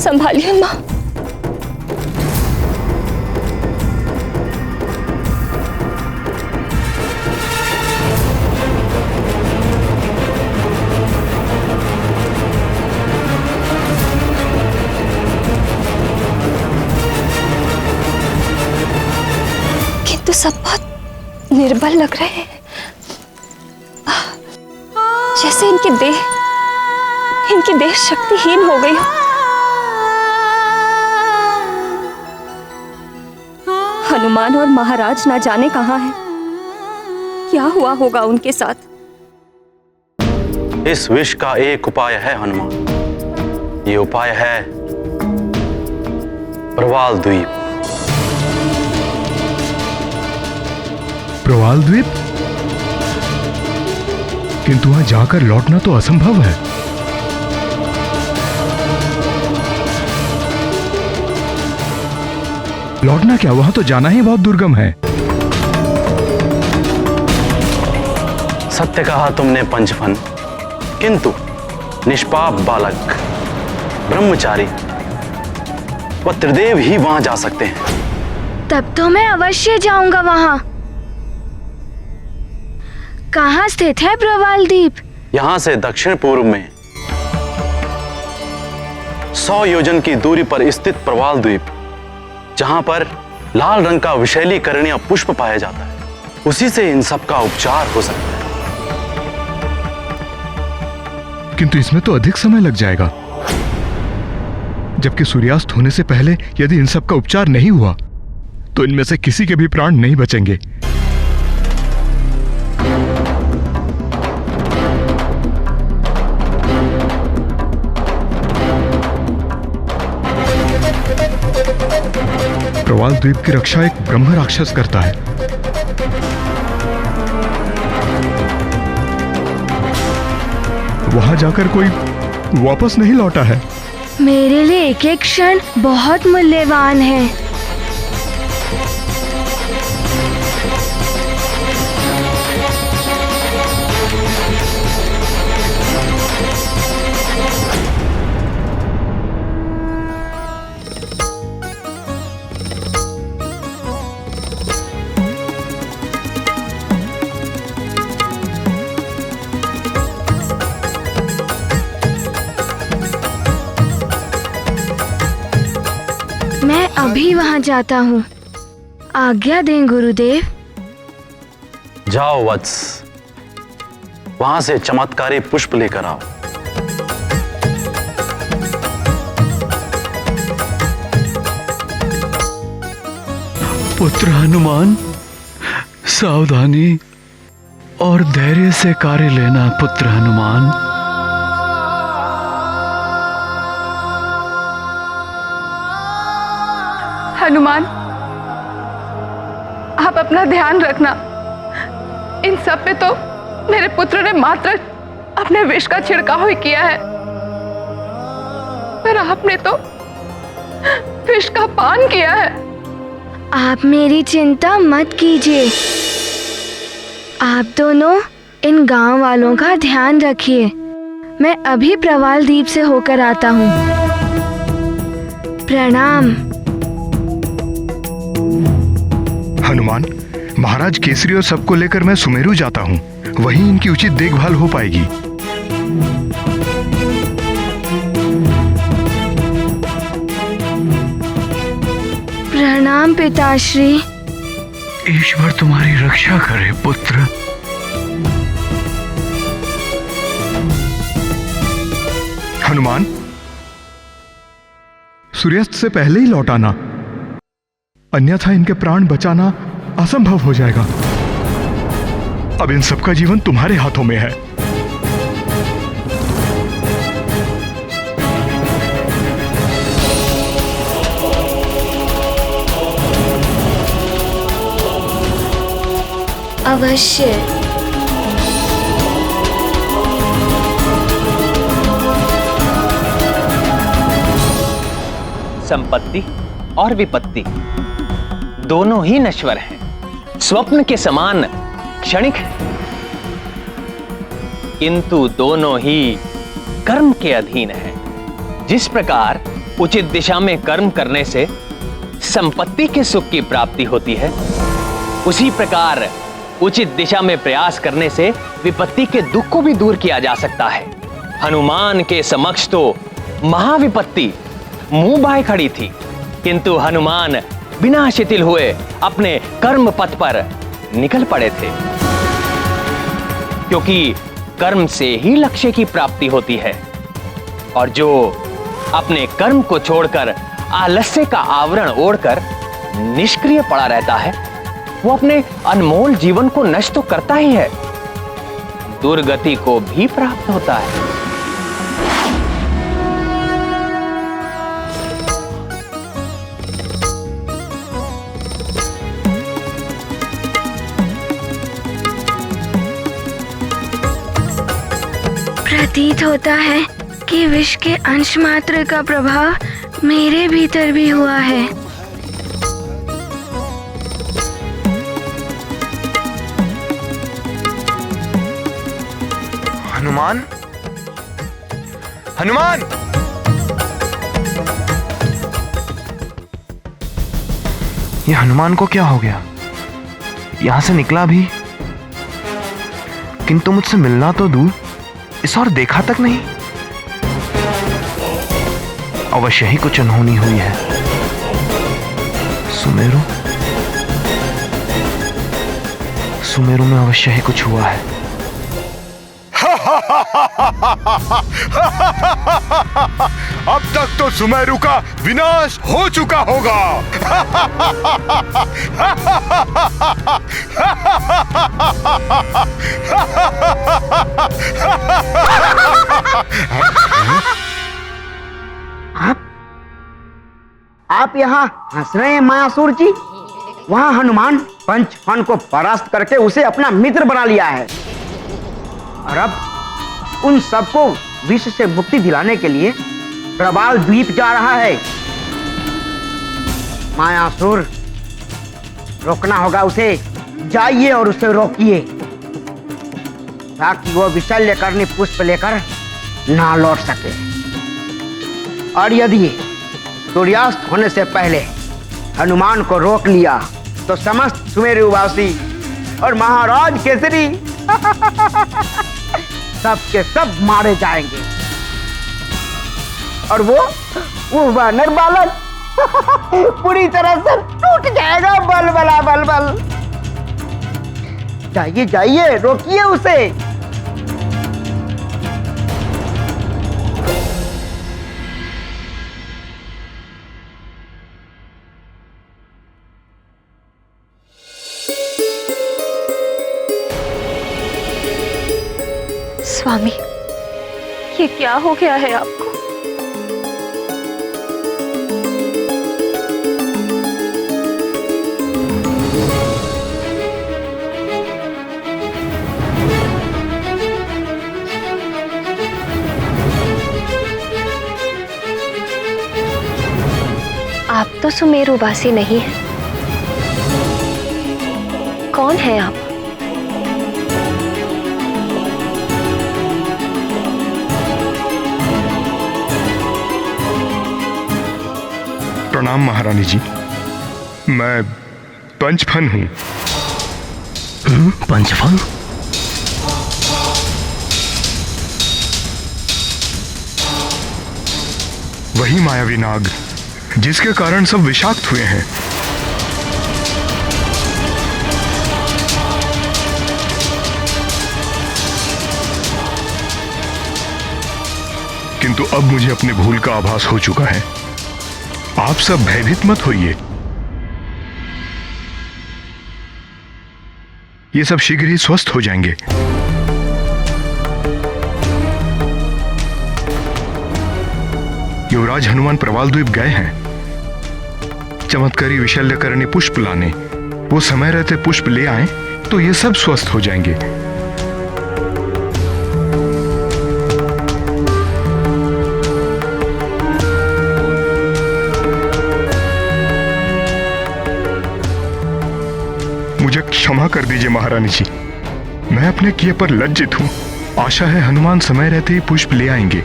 संभालिए माँ। किंतु सब बहुत निर्बल लग रहे हैं, जैसे इनकी देह शक्तिहीन हो गई हो। हनुमान और महाराज ना जाने कहां हैं, क्या हुआ होगा उनके साथ। इस विष का एक उपाय है हनुमान, ये उपाय है प्रवाल द्वीप। प्रवाल द्वीप? किंतु वहां जाकर लौटना तो असंभव है। लौटना क्या, वहां तो जाना ही बहुत दुर्गम है। सत्य कहा तुमने पंचफन, किंतु निष्पाप बालक, ब्रह्मचारी व त्रिदेव ही वहां जा सकते हैं। तब तो मैं अवश्य जाऊंगा वहां। कहाँ स्थित है प्रवाल द्वीप? यहां से दक्षिण पूर्व में 100 योजन की दूरी पर स्थित प्रवाल द्वीप, जहां पर लाल रंग का विषैली करणीय पुष्प पाया जाता है, उसी से इन सब का उपचार हो सकता है। किंतु इसमें तो अधिक समय लग जाएगा, जबकि सूर्यास्त होने से पहले यदि इन सब का उपचार नहीं हुआ तो इनमें से किसी के भी प्राण नहीं बचेंगे। प्रवाल द्वीप की रक्षा एक ब्रह्म राक्षस करता है। वहां जाकर कोई वापस नहीं लौटा है। मेरे लिए एक एक क्षण बहुत मूल्यवान है। मैं अभी वहां जाता हूँ। आज्ञा दें गुरुदेव। जाओ वत्स, वहां से चमत्कारी पुष्प लेकर आओ। पुत्र हनुमान, सावधानी और धैर्य से कार्य लेना। पुत्र हनुमान, हनुमान, आप अपना ध्यान रखना। इन सब पे तो मेरे पुत्र ने मात्र अपने विष का छिड़काव ही किया है, पर आपने तो विष का पान किया है। आप मेरी चिंता मत कीजिए। आप दोनों इन गांव वालों का ध्यान रखिए। मैं अभी प्रवाल द्वीप से होकर आता हूँ। प्रणाम। हनुमान, महाराज केसरी और सबको लेकर मैं सुमेरु जाता हूँ, वहीं इनकी उचित देखभाल हो पाएगी। प्रणाम पिताश्री। ईश्वर तुम्हारी रक्षा करे पुत्र। हनुमान, सूर्यास्त से पहले ही लौट आना, अन्यथा इनके प्राण बचाना असंभव हो जाएगा। अब इन सबका जीवन तुम्हारे हाथों में है। अवश्य। संपत्ति और विपत्ति दोनों ही नश्वर हैं, स्वप्न के समान क्षणिक है, किंतु दोनों ही कर्म के अधीन हैं। जिस प्रकार उचित दिशा में कर्म करने से संपत्ति के सुख की प्राप्ति होती है, उसी प्रकार उचित दिशा में प्रयास करने से विपत्ति के दुख को भी दूर किया जा सकता है। हनुमान के समक्ष तो महाविपत्ति मुंह बाए खड़ी थी, किंतु हनुमान बिना शिथिल हुए अपने कर्म पथ पर निकल पड़े थे, क्योंकि कर्म से ही लक्ष्य की प्राप्ति होती है। और जो अपने कर्म को छोड़कर आलस्य का आवरण ओढ़कर निष्क्रिय पड़ा रहता है, वो अपने अनमोल जीवन को नष्ट तो करता ही है, दुर्गति को भी प्राप्त होता है। प्रतीत होता है कि विष के अंश मात्र का प्रभाव मेरे भीतर भी हुआ है। हनुमान, हनुमान! ये हनुमान को क्या हो गया? यहां से निकला भी, किंतु मुझसे मिलना तो दूर, इस और देखा तक नहीं। अवश्य ही कुछ अनहोनी हुई है। सुमेरु, सुमेरु में अवश्य ही कुछ हुआ है। अब तक तो सुमेरु का विनाश हो चुका होगा। आप यहाँ हंस रहे हैं मायासुर जी? वहां हनुमान पंचफन को परास्त करके उसे अपना मित्र बना लिया है, और अब उन सबको विष से मुक्ति दिलाने के लिए प्रवाल द्वीप जा रहा है। मायासुर, रोकना होगा उसे। जाइए और उसे रोकिए, ताकि वो विशल्यकर्णी पुष्प लेकर ना लौट सके। और यदि सूर्यास्त होने से पहले हनुमान को रोक लिया तो समस्त सुमेरुवासी और महाराज केसरी सब के सब मारे जाएंगे, और वो वानर बालक पूरी तरह से टूट जाएगा। बल बला बल बल। जाइए जाइए, रोकिए उसे। स्वामी, ये क्या हो गया है आपको? आप तो सुमेरुवासी नहीं हैं। कौन है आप? प्रणाम महारानी जी, मैं पंचफन हूं। पंचफन? वही मायावी नाग जिसके कारण सब विषाक्त हुए हैं। किंतु अब मुझे अपनी भूल का आभास हो चुका है। आप सब भयभीत मत होइए, ये सब शीघ्र ही स्वस्थ हो जाएंगे। युवराज हनुमान प्रवाल द्वीप गए हैं चमत्कारी विशल्यकर्णी पुष्प लाने। वो समय रहते पुष्प ले आए तो ये सब स्वस्थ हो जाएंगे। मुझे क्षमा कर दीजिए महारानी जी, मैं अपने किए पर लज्जित हूं। आशा है हनुमान समय रहते ही पुष्प ले आएंगे।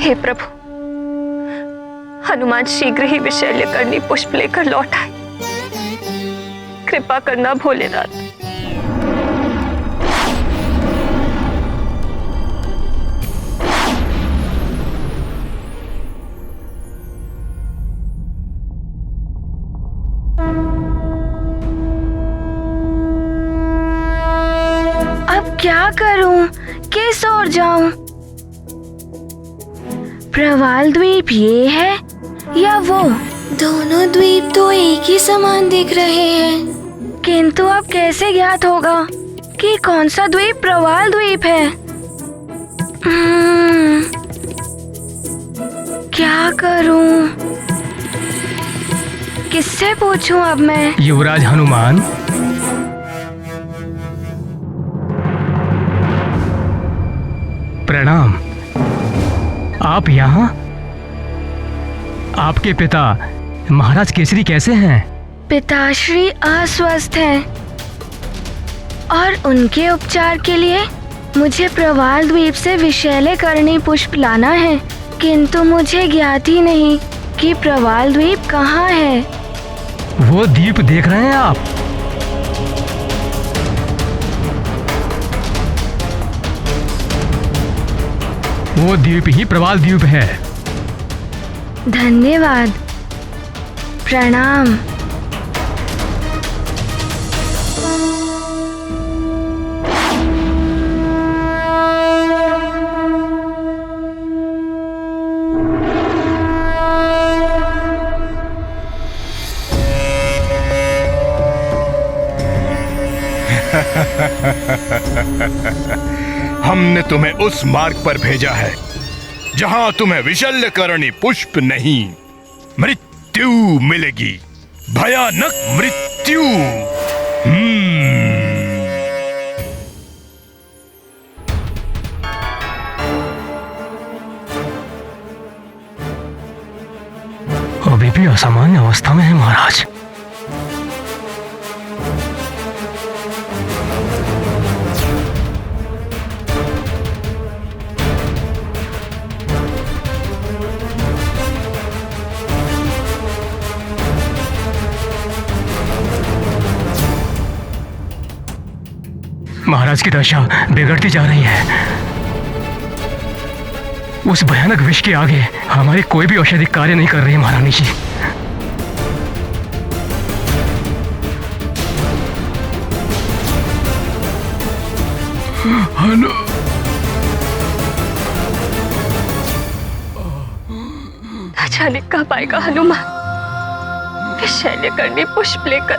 हे प्रभु, हनुमान शीघ्र ही विशैल्यकर्णी पुष्प लेकर लौट आए। कृपा करना भोलेनाथ। अब क्या करूं? किस ओर जाऊं? प्रवाल द्वीप ये है या वो? दोनों द्वीप तो एक ही समान दिख रहे हैं। किंतु अब कैसे ज्ञात होगा कि कौन सा द्वीप प्रवाल द्वीप है? क्या करूं? किससे पूछूं अब मैं? युवराज हनुमान, प्रणाम। आप यहाँ? आपके पिता महाराज केसरी कैसे हैं? पिताश्री अस्वस्थ हैं और उनके उपचार के लिए मुझे प्रवाल द्वीप से विशैल्यकर्णी पुष्प लाना है, किंतु मुझे ज्ञात ही नहीं कि प्रवाल द्वीप कहाँ है। वो द्वीप देख रहे हैं आप? वो द्वीप ही प्रवाल द्वीप है। धन्यवाद। प्रणाम। हमने तुम्हें उस मार्ग पर भेजा है जहां तुम्हें विशल्यकर्णी पुष्प नहीं, मृत्यु मिलेगी। भयानक मृत्यु। अभी भी असामान्य अवस्था में है महाराज। महाराज की दशा बिगड़ती जा रही है। उस भयानक विष के आगे हमारी कोई भी औषधि कार्य नहीं कर रही है महारानी जी। न जाने कब आएगा हनुमान विशैल्यकर्णी पुष्प लेकर।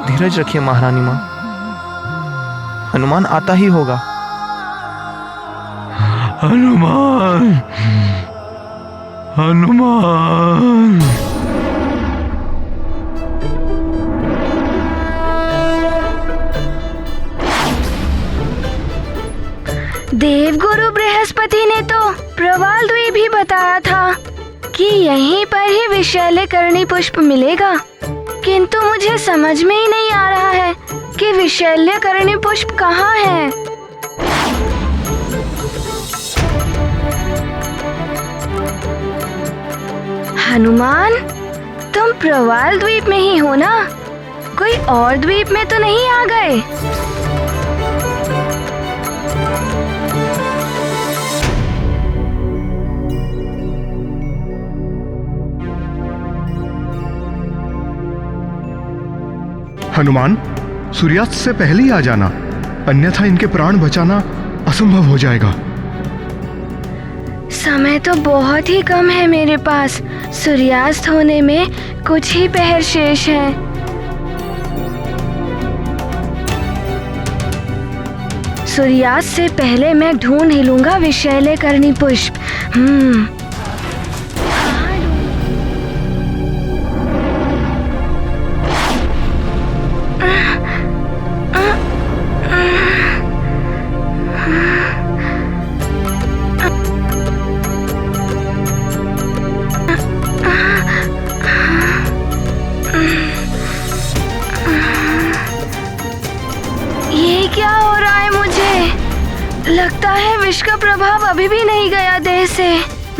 धीरज रखिए महारानी माँ, हनुमान आता ही होगा। हनुमान, हनुमान। देवगुरु बृहस्पति ने तो प्रवाल द्वीप ही बताया था कि यहीं पर ही विशैल्यकर्णी पुष्प मिलेगा, किंतु मुझे समझ में ही नहीं आ रहा है कि विशैल्यकर्णी पुष्प कहाँ है। हनुमान, तुम प्रवाल द्वीप में ही हो ना? कोई और द्वीप में तो नहीं आ गए? हनुमान, सूर्यास्त से पहले ही आ जाना, अन्यथा इनके प्राण बचाना असंभव हो जाएगा। समय तो बहुत ही कम है मेरे पास। सूर्यास्त होने में कुछ ही पहर शेष है। सूर्यास्त से पहले मैं ढूंढ ही लूंगा विशैल्यकर्णी पुष्प। ये क्या हो रहा है मुझे? लगता है विष का प्रभाव अभी भी नहीं गया देह से।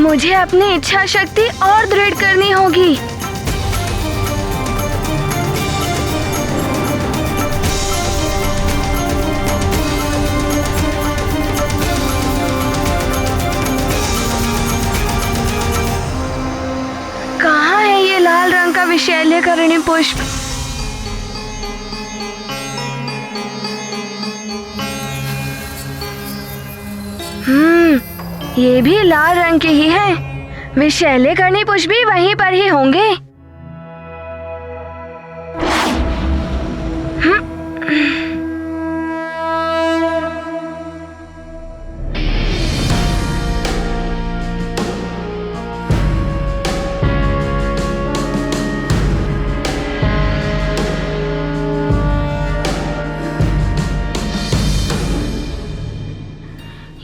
मुझे अपनी इच्छा शक्ति और दृढ़ करनी होगी। कहाँ है ये लाल रंग का विशैल्यकरणी पुष्प? ये भी लाल रंग के ही हैं। विशैल्यकरणी पुष्प भी वहीं पर ही होंगे।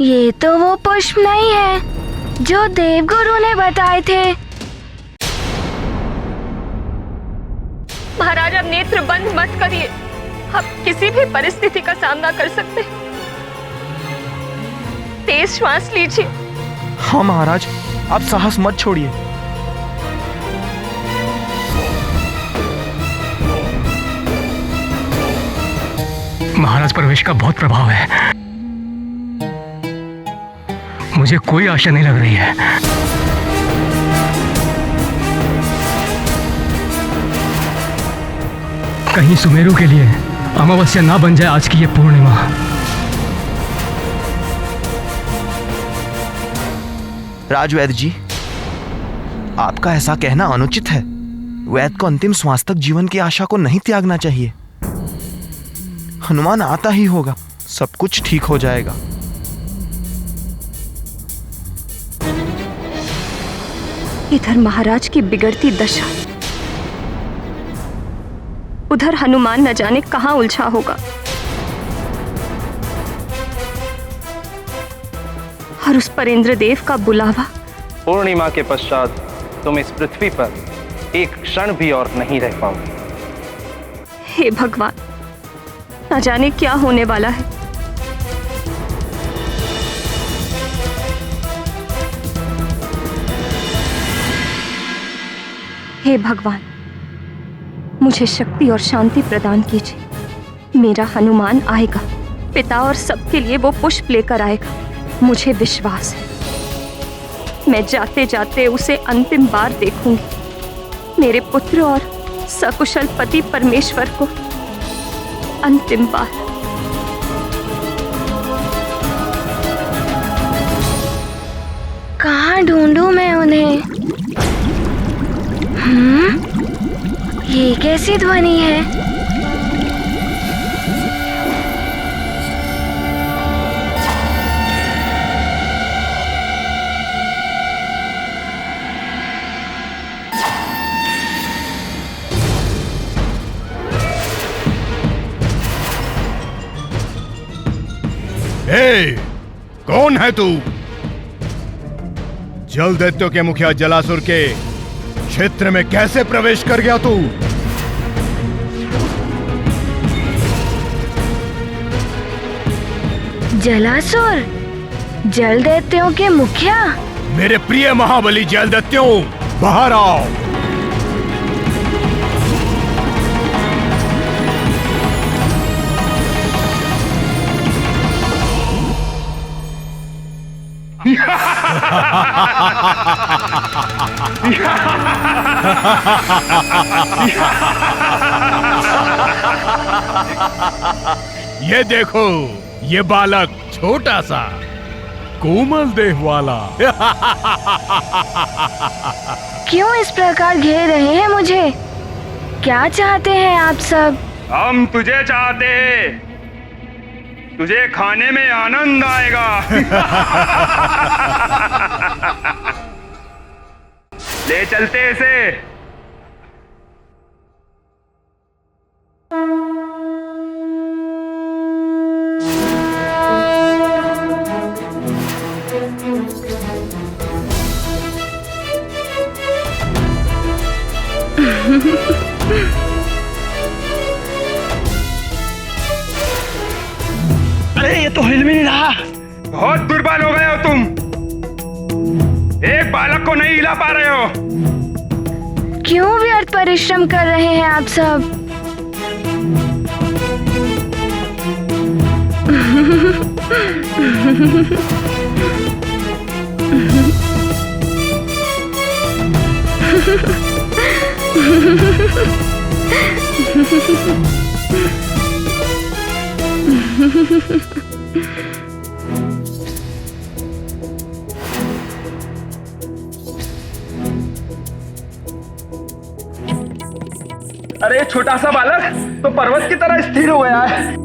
ये तो वो पुष्प नहीं है जो देवगुरु ने बताए थे। महाराज, अब नेत्र बंद मत करिए। आप किसी भी परिस्थिति का सामना कर सकते हैं। तेज श्वास लीजिए। हाँ महाराज, आप साहस मत छोड़िए। महाराज, प्रवेश का बहुत प्रभाव है। मुझे कोई आशा नहीं लग रही है। कहीं सुमेरु के लिए अमावस्या ना बन जाए आज की ये पूर्णिमा। राजवैद्य जी, आपका ऐसा कहना अनुचित है। वैद्य को अंतिम श्वास तक जीवन की आशा को नहीं त्यागना चाहिए। हनुमान आता ही होगा, सब कुछ ठीक हो जाएगा। इधर महाराज की बिगड़ती दशा, उधर हनुमान न जाने कहां उलझा होगा। और उस पर इंद्रदेव का बुलावा। पूर्णिमा के पश्चात तुम इस पृथ्वी पर एक क्षण भी और नहीं रह पाओगे। हे भगवान, न जाने क्या होने वाला है। हे भगवान, मुझे शक्ति और शांति प्रदान कीजिए। मेरा हनुमान आएगा, पिता और सबके लिए वो पुष्प लेकर आएगा। मुझे विश्वास है मैं जाते जाते उसे अंतिम बार देखूंगी। मेरे पुत्र और सकुशल पति परमेश्वर को अंतिम बार। कहाँ ढूंढूं मैं उन्हें? ये कैसी ध्वनि है? हे, कौन है तू? जल दैत्यों के मुखिया जलासुर के क्षेत्र में कैसे प्रवेश कर गया तू? जलासुर, जल दैत्यों के मुखिया? मेरे प्रिय महाबली जल दैत्यों, बाहर आओ। ये देखो, ये बालक छोटा सा कोमल देह वाला। क्यों इस प्रकार घेर रहे हैं मुझे? क्या चाहते हैं आप सब? हम तुझे चाहते हैं, तुझे खाने में आनंद आएगा। ले चलते इसे। अरे ये तो हिल भी नहीं रहा। बहुत दुर्बल हो गए हो तुम। एक बालक को नहीं हिला पा रहे हो। क्यों व्यर्थ परिश्रम कर रहे हैं आप सब? अरे छोटा सा बालक तो पर्वत की तरह स्थिर हो गया है।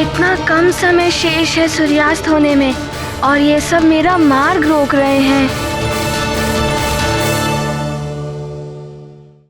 इतना कम समय शेष है सूर्यास्त होने में और ये सब मेरा मार्ग रोक रहे हैं।